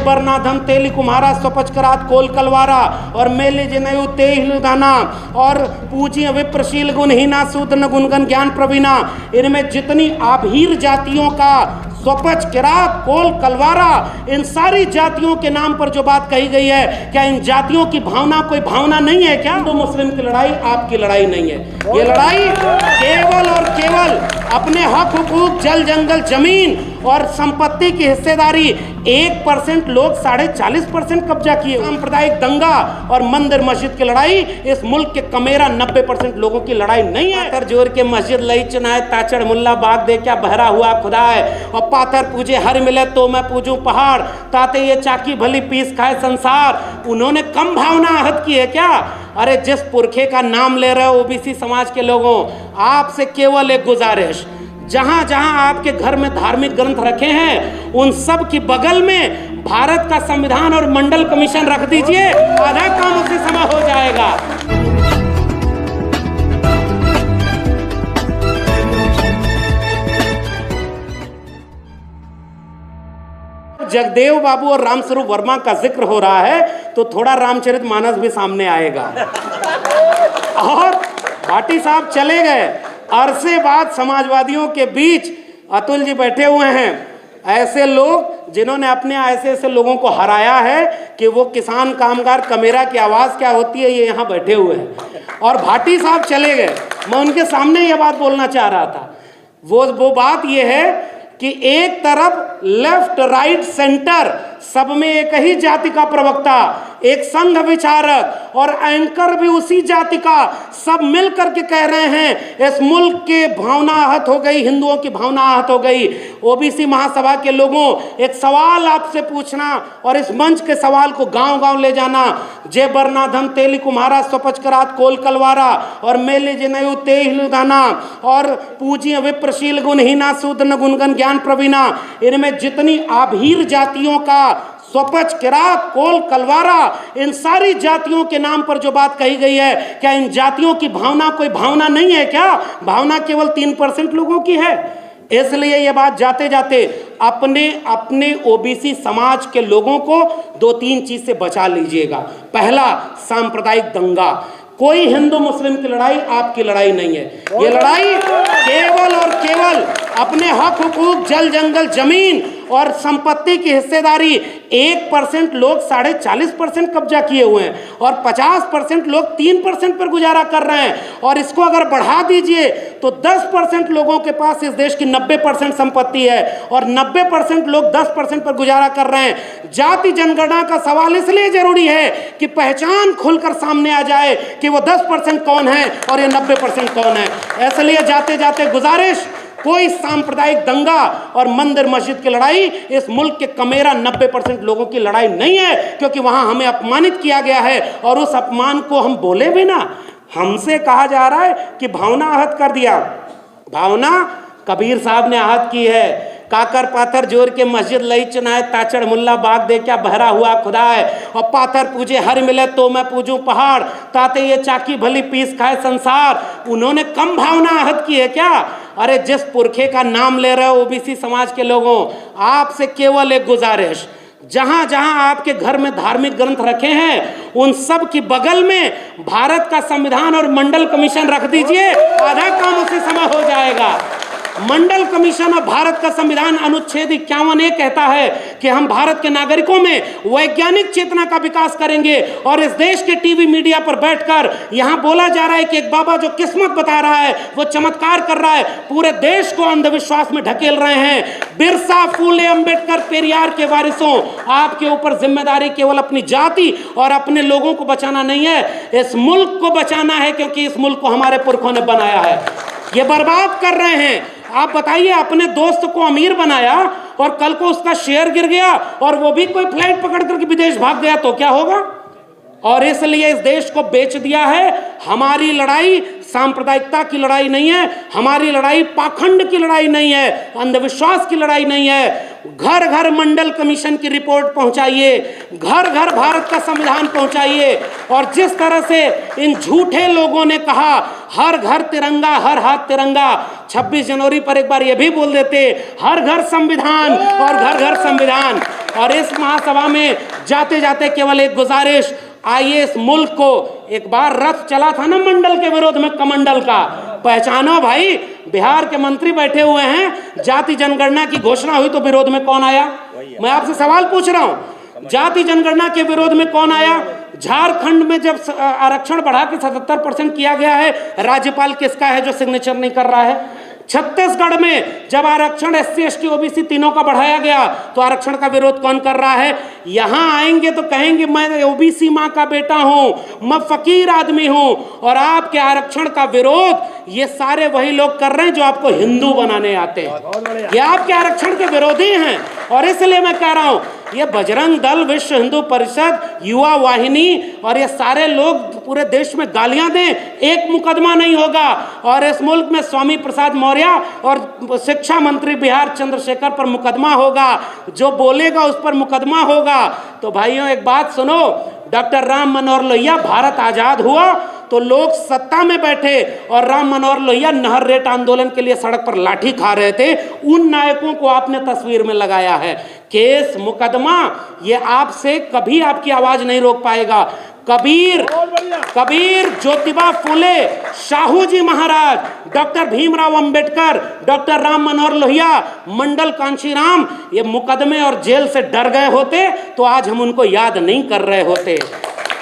बरनाधम तेली कुम्हारा स्वपचकरात कोल कलवारा और मेले जनेऊ तेहिलुदाना और पूजी विप्रशील गुणहीना सूदन गुणगन ज्ञान प्रवीणा। इनमें जितनी आभीर जातियों का स्वपच किरात कोल कलवारा, इन सारी जातियों के नाम पर जो बात कही गई है, क्या इन जातियों की भावना कोई भावना नहीं है क्या? हिंदू मुस्लिम की लड़ाई आपकी लड़ाई नहीं है। ये लड़ाई केवल और केवल अपने हक हुकूक, जल जंगल जमीन और संपत्ति की हिस्सेदारी 1% लोग 40.5% कब्जा किए। सांप्रदायिक दंगा और मंदिर मस्जिद की लड़ाई इस मुल्क के कमेरा 90% लोगों की लड़ाई नहीं है। पाथर जोर के मस्जिद लई चुनाए ताचड़ मुल्ला बाग दे क्या बहरा हुआ खुदा है, और पाथर पूजे हर मिले तो मैं पूजूं पहाड़, ताते ये चाकी भली पीस खाए संसार। उन्होंने कम भावना आहत की है क्या? अरे जिस पुरखे का नाम ले रहे हो ओबीसी समाज के लोगों, आपसे केवल एक गुजारिश, जहां जहां आपके घर में धार्मिक ग्रंथ रखे हैं उन सब की बगल में भारत का संविधान और मंडल कमीशन रख दीजिए, आधा काम उसी समय हो जाएगा। जगदेव बाबू और रामस्वरूप वर्मा का जिक्र हो रहा है तो थोड़ा रामचरितमानस भी सामने आएगा। और भाटी साहब चले गए, अरसे बाद समाजवादियों के बीच अतुल जी बैठे हुए हैं, ऐसे लोग जिन्होंने अपने ऐसे लोगों को हराया है कि वो किसान कामगार कमेरा की आवाज़ क्या होती है ये यहाँ बैठे हुए हैं। और भाटी साहब चले गए, मैं उनके सामने ये बात बोलना चाह रहा था। वो बात ये है कि एक तरफ लेफ्ट राइट सेंटर सब में एक ही जाति का प्रवक्ता, एक संघ विचारक और एंकर भी उसी जाति का, सब मिलकर के कह रहे हैं इस मुल्क के भावना आहत हो गई, हिंदुओं की भावना आहत हो गई। ओबीसी महासभा के लोगों, एक सवाल आपसे पूछना और इस मंच के सवाल को गांव-गांव ले जाना। जय बरनाधम तेली कुम्हारा स्वपचकरात कोल कलवारा और मेले जनेऊ तेहिलुदाना और पूजी विप्रशील गुणहीना सूदन गुणगन ज्ञान प्रवीणा। इनमें जितनी आभीर जातियों का स्वपच किरात कोल कलवारा, इन सारी जातियों के नाम पर जो बात कही गई है, क्या इन जातियों की भावना कोई भावना नहीं है क्या? भावना केवल 3% लोगों की है। इसलिए ये बात जाते जाते अपने ओबीसी समाज के लोगों को 2-3 चीज से बचा लीजिएगा। पहला, सांप्रदायिक दंगा। कोई हिंदू मुस्लिम की लड़ाई आपकी लड़ाई नहीं है। ये लड़ाई केवल और केवल अपने हक हुकूक, जल जंगल जमीन और संपत्ति की हिस्सेदारी 1% लोग 40.5% कब्जा किए हुए हैं और 50% लोग 3% पर गुजारा कर रहे हैं। और इसको अगर बढ़ा दीजिए तो 10% लोगों के पास इस देश की 90% संपत्ति है और 90% लोग 10% पर गुजारा कर रहे हैं। जाति जनगणना का सवाल इसलिए जरूरी है कि पहचान खुलकर सामने आ जाए कि वो 10% कौन है और ये 90% कौन है। इसलिए जाते जाते गुजारिश, कोई सांप्रदायिक दंगा और मंदिर मस्जिद की लड़ाई इस मुल्क के कमेरा 90% लोगों की लड़ाई नहीं है, क्योंकि वहां हमें अपमानित किया गया है और उस अपमान को हम बोले भी ना। हमसे कहा जा रहा है कि भावना आहत कर दिया। भावना कबीर साहब ने आहत की है। काकर पाथर जोर के मस्जिद लई चुनाए ताचड़ मुल्ला बाग दे क्या बहरा हुआ खुदा है, और पाथर पूजे हर मिले तो मैं पूजूं पहाड़, ताते ये चाकी भली पीस खाए संसार। उन्होंने कम भावना आहत की है क्या? अरे जिस पुरखे का नाम ले रहे हो ओबीसी समाज के लोगों, आपसे केवल एक गुजारिश, जहां जहां आपके घर में धार्मिक ग्रंथ रखे हैं उन सब की बगल में भारत का संविधान और मंडल कमीशन रख दीजिए, आधा काम उसी समय हो जाएगा। मंडल कमीशन और भारत का संविधान अनुच्छेद 51 कहता है कि हम भारत के नागरिकों में वैज्ञानिक चेतना का विकास करेंगे। और इस देश के टीवी मीडिया पर बैठकर यहां बोला जा रहा है कि एक बाबा जो किस्मत बता रहा है, वो चमत्कार कर रहा है, पूरे देश को अंधविश्वास में ढकेल रहे हैं। बिरसा, फूले, अंबेडकर, पेरियार के वारिसों, आपके ऊपर जिम्मेदारी केवल अपनी जाति और अपने लोगों को बचाना नहीं है, इस मुल्क को बचाना है, क्योंकि इस मुल्क को हमारे पुरखों ने बनाया है। ये बर्बाद कर रहे हैं। आप बताइए, अपने दोस्त को अमीर बनाया और कल को उसका शेयर गिर गया और वो भी कोई फ्लाइट पकड़ करके विदेश भाग गया तो क्या होगा? और इसलिए इस देश को बेच दिया है। हमारी लड़ाई सांप्रदायिकता की लड़ाई नहीं है, हमारी लड़ाई पाखंड की लड़ाई नहीं है, अंधविश्वास की लड़ाई नहीं है। घर घर मंडल कमीशन की रिपोर्ट पहुंचाइए, घर घर भारत का संविधान पहुंचाइए। और जिस तरह से इन झूठे लोगों ने कहा हर घर तिरंगा, हर हाथ तिरंगा, 26 जनवरी पर एक बार ये भी बोल देते हर घर संविधान और घर घर संविधान। और इस महासभा में जाते जाते केवल एक गुजारिश, आइए इस मुल्क को, एक बार रथ चला था ना मंडल के विरोध में, कमंडल का, पहचानो भाई। बिहार के मंत्री बैठे हुए हैं, जाति जनगणना की घोषणा हुई तो विरोध में कौन आया? मैं आपसे सवाल पूछ रहा हूं, जाति जनगणना के विरोध में कौन आया? झारखंड में जब आरक्षण बढ़ा के 77% किया गया है, राज्यपाल किसका है जो सिग्नेचर नहीं कर रहा है? छत्तीसगढ़ में जब आरक्षण SC ST OBC तीनों का बढ़ाया गया तो आरक्षण का विरोध कौन कर रहा है? यहां आएंगे तो कहेंगे मैं OBC मां का बेटा हूं, मैं फकीर आदमी हूं, और आपके आरक्षण का विरोध ये सारे वही लोग कर रहे हैं जो आपको हिंदू बनाने आते हैं। ये आपके आरक्षण के विरोधी हैं। और इसलिए मैं कह रहा हूं, ये बजरंग दल, विश्व हिंदू परिषद, युवा वाहिनी और ये सारे लोग पूरे देश में गालियां दें, एक मुकदमा नहीं होगा। और इस मुल्क में स्वामी प्रसाद मौर्य और शिक्षा मंत्री बिहार चंद्रशेखर पर मुकदमा होगा, जो बोलेगा उस पर मुकदमा होगा। तो भाइयों एक बात सुनो, डॉक्टर राम मनोहर लोहिया, भारत आजाद हुआ तो लोग सत्ता में बैठे और राम मनोहर लोहिया नहर रेट आंदोलन के लिए सड़क पर लाठी खा रहे थे। उन नायकों को आपने तस्वीर में लगाया है। केस मुकदमा ये आपसे कभी आपकी आवाज नहीं रोक पाएगा। कबीर, ज्योतिबा फुले, साहू जी महाराज, डॉक्टर भीमराव अंबेडकर, डॉक्टर राम मनोहर लोहिया, मंडल कांशीराम, ये मुकदमे और जेल से डर गए होते तो आज हम उनको याद नहीं कर रहे होते।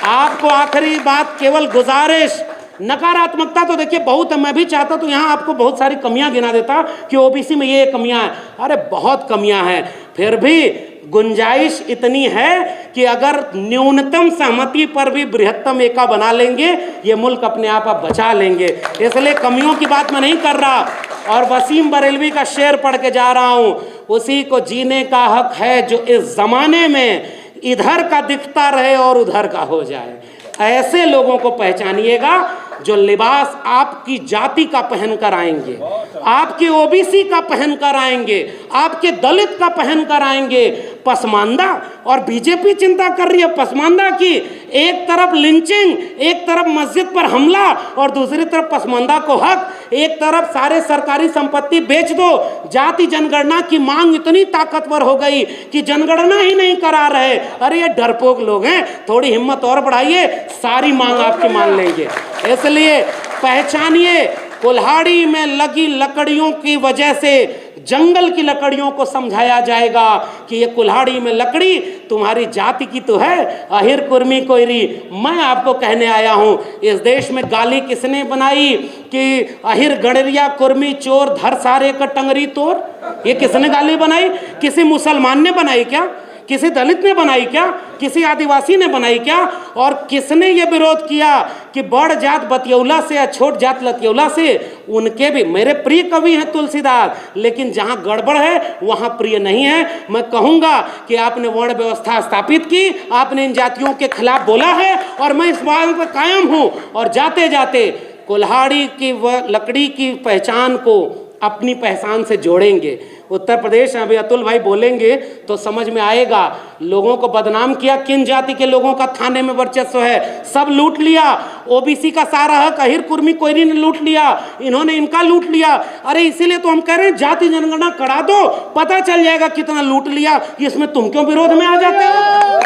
आपको आखिरी बात, केवल गुजारिश, नकारात्मकता तो देखिए बहुत है, मैं भी चाहता तो यहाँ आपको बहुत सारी कमियां गिना देता कि OBC में ये कमियां हैं, अरे बहुत कमियां हैं, फिर भी गुंजाइश इतनी है कि अगर न्यूनतम सहमति पर भी बृहत्तम एका बना लेंगे, ये मुल्क अपने आप बचा लेंगे। इसलिए कमियों की बात मैं नहीं कर रहा। और वसीम बरेलवी का शेर पढ़ के जा रहा हूँ, उसी को जीने का हक है जो इस जमाने में इधर का दिखता रहे और उधर का हो जाए। ऐसे लोगों को पहचानिएगा जो लिबास आपकी जाति का पहन कर आएंगे, आपके OBC का पहन कर आएंगे, आपके दलित का पहन कर आएंगे। पसमानदा, और बीजेपी चिंता कर रही है पसमानदा की, एक तरफ लिंचिंग, एक तरफ मस्जिद पर हमला और दूसरी तरफ पसमानदा को हक, एक तरफ सारे सरकारी संपत्ति बेच दो। जाति जनगणना की मांग इतनी ताकतवर हो गई कि जनगणना ही नहीं करा रहे। अरे ये डरपोक लोग हैं, थोड़ी हिम्मत और बढ़ाइए, सारी मांग आपकी मान लेंगे। इसलिए पहचानिए, कुल्हाड़ी में लगी लकड़ियों की वजह से जंगल की लकड़ियों को समझाया जाएगा कि ये कुल्हाड़ी में लकड़ी तुम्हारी जाति की तो है, अहिर कुर्मी कोयरी। मैं आपको कहने आया हूँ, इस देश में गाली किसने बनाई कि अहिर गणरिया कुर्मी चोर धर सारे का टंगरी तोर? ये किसने गाली बनाई? किसी मुसलमान ने बनाई क्या? किसी दलित ने बनाई क्या? किसी आदिवासी ने बनाई क्या? और किसने ये विरोध किया कि बड़ जात बतियौला से या छोट जात लतियौला से? उनके भी मेरे प्रिय कवि हैं तुलसीदास, लेकिन जहाँ गड़बड़ है वहाँ प्रिय नहीं है। मैं कहूँगा कि आपने वर्ण व्यवस्था स्थापित की, आपने इन जातियों के खिलाफ बोला है और मैं इस बात पर कायम हूँ। और जाते जाते कुल्हाड़ी की व लकड़ी की पहचान को अपनी पहचान से जोड़ेंगे। उत्तर प्रदेश में अभी अतुल भाई बोलेंगे तो समझ में आएगा। लोगों को बदनाम किया, किन जाति के लोगों का थाने में वर्चस्व है, सब लूट लिया। OBC का सारा हक अहिर कुर्मी कोयरी ने लूट लिया, इन्होंने इनका लूट लिया। अरे इसीलिए तो हम कह रहे हैं जाति जनगणना करा दो, पता चल जाएगा कितना लूट लिया। इसमें तुम क्यों विरोध में आ जाते हो?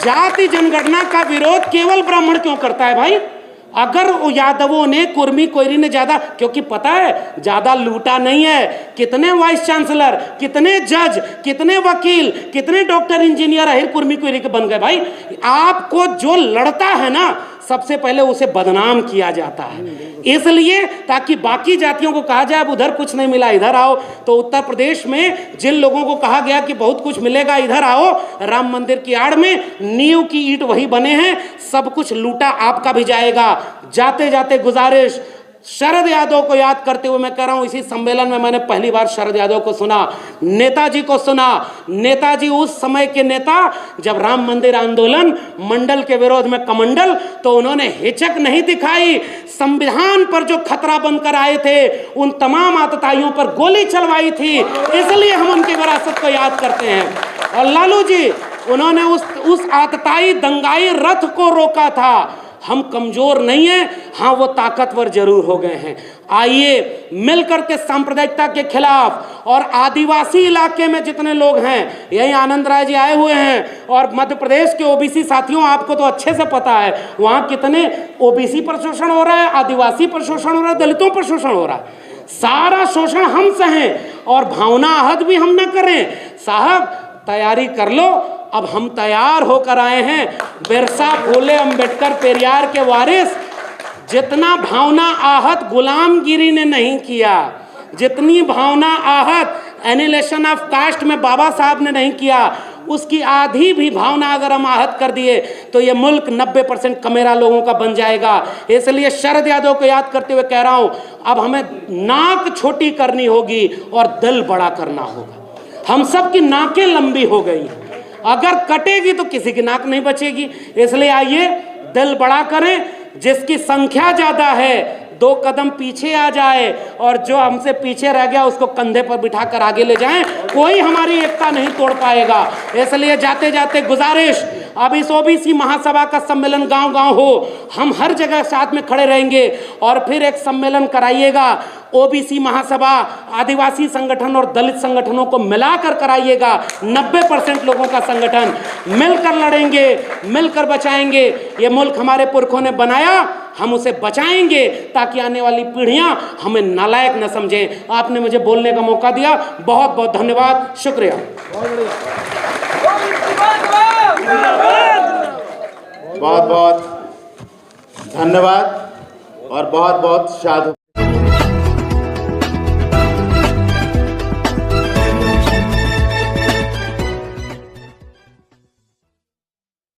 जाति जनगणना का विरोध केवल ब्राह्मण क्यों करता है भाई? अगर यादवों ने, कुर्मी कोयरी ने ज्यादा, क्योंकि पता है ज्यादा लूटा नहीं है। कितने वाइस चांसलर, कितने जज, कितने वकील, कितने डॉक्टर इंजीनियर अहिर कुर्मी कोयरी के बन गए भाई। आपको जो लड़ता है ना, सबसे पहले उसे बदनाम किया जाता है, इसलिए ताकि बाकी जातियों को कहा जाए अब उधर कुछ नहीं मिला इधर आओ। तो उत्तर प्रदेश में जिन लोगों को कहा गया कि बहुत कुछ मिलेगा इधर आओ, राम मंदिर की आड़ में नींव की ईंट वही बने हैं, सब कुछ लूटा आपका भी जाएगा। जाते जाते गुजारिश, शरद यादव को याद करते हुए मैं कह रहा हूं, इसी सम्मेलन में मैंने पहली बार शरद यादव को सुना, नेताजी को सुना। नेताजी उस समय के नेता, जब राम मंदिर आंदोलन, मंडल के विरोध में कमंडल, तो उन्होंने हिचक नहीं दिखाई। संविधान पर जो खतरा बनकर आए थे, उन तमाम आतताइयों पर गोली चलवाई थी, इसलिए हम उनकी विरासत को याद करते हैं। और लालू जी, उन्होंने उस आतताई दंगाई रथ को रोका था। हम कमजोर नहीं हैं, हाँ वो ताकतवर जरूर हो गए हैं। आइए मिलकर के सांप्रदायिकता के खिलाफ, और आदिवासी इलाके में जितने लोग हैं, यही आनंद राय जी आए हुए हैं, और मध्य प्रदेश के ओबीसी साथियों, आपको तो अच्छे से पता है वहाँ कितने ओबीसी पर शोषण हो रहा है, आदिवासी पर शोषण हो रहा है, दलितों पर शोषण हो रहा है। सारा शोषण हम सहें और भावना आहत भी हम न करें। साहब तैयारी कर लो, अब हम तैयार होकर आए हैं। बिरसा, फूले, अंबेडकर, पेरियार के वारिस। जितना भावना आहत गुलामगिरी ने नहीं किया, जितनी भावना आहत एनिलेशन ऑफ कास्ट में बाबा साहब ने नहीं किया, उसकी आधी भी भावना अगर हम आहत कर दिए तो ये मुल्क 90% कमेरा लोगों का बन जाएगा। इसलिए शरद यादव को याद करते हुए कह रहा हूं, अब हमें नाक छोटी करनी होगी और दिल बड़ा करना होगा। हम सब की नाकें लंबी हो गई, अगर कटेगी तो किसी की नाक नहीं बचेगी। इसलिए आइए दिल बड़ा करें, जिसकी संख्या ज्यादा है 2 कदम पीछे आ जाए, और जो हमसे पीछे रह गया उसको कंधे पर बिठाकर आगे ले जाएं। कोई हमारी एकता नहीं तोड़ पाएगा। इसलिए जाते जाते गुजारिश, अब इस ओबीसी महासभा का सम्मेलन गांव-गांव हो, हम हर जगह साथ में खड़े रहेंगे, और फिर एक सम्मेलन कराइएगा। ओबीसी महासभा, आदिवासी संगठन और दलित संगठनों को मिलाकर कराइएगा। 90% लोगों का संगठन, मिलकर लड़ेंगे, मिलकर बचाएंगे। ये मुल्क हमारे पुरखों ने बनाया, हम उसे बचाएंगे ताकि आने वाली पीढ़ियां हमें नालायक न समझें। आपने मुझे बोलने का मौका दिया, बहुत बहुत धन्यवाद, शुक्रिया। बहुत बहुत धन्यवाद और बहुत बहुत साधु।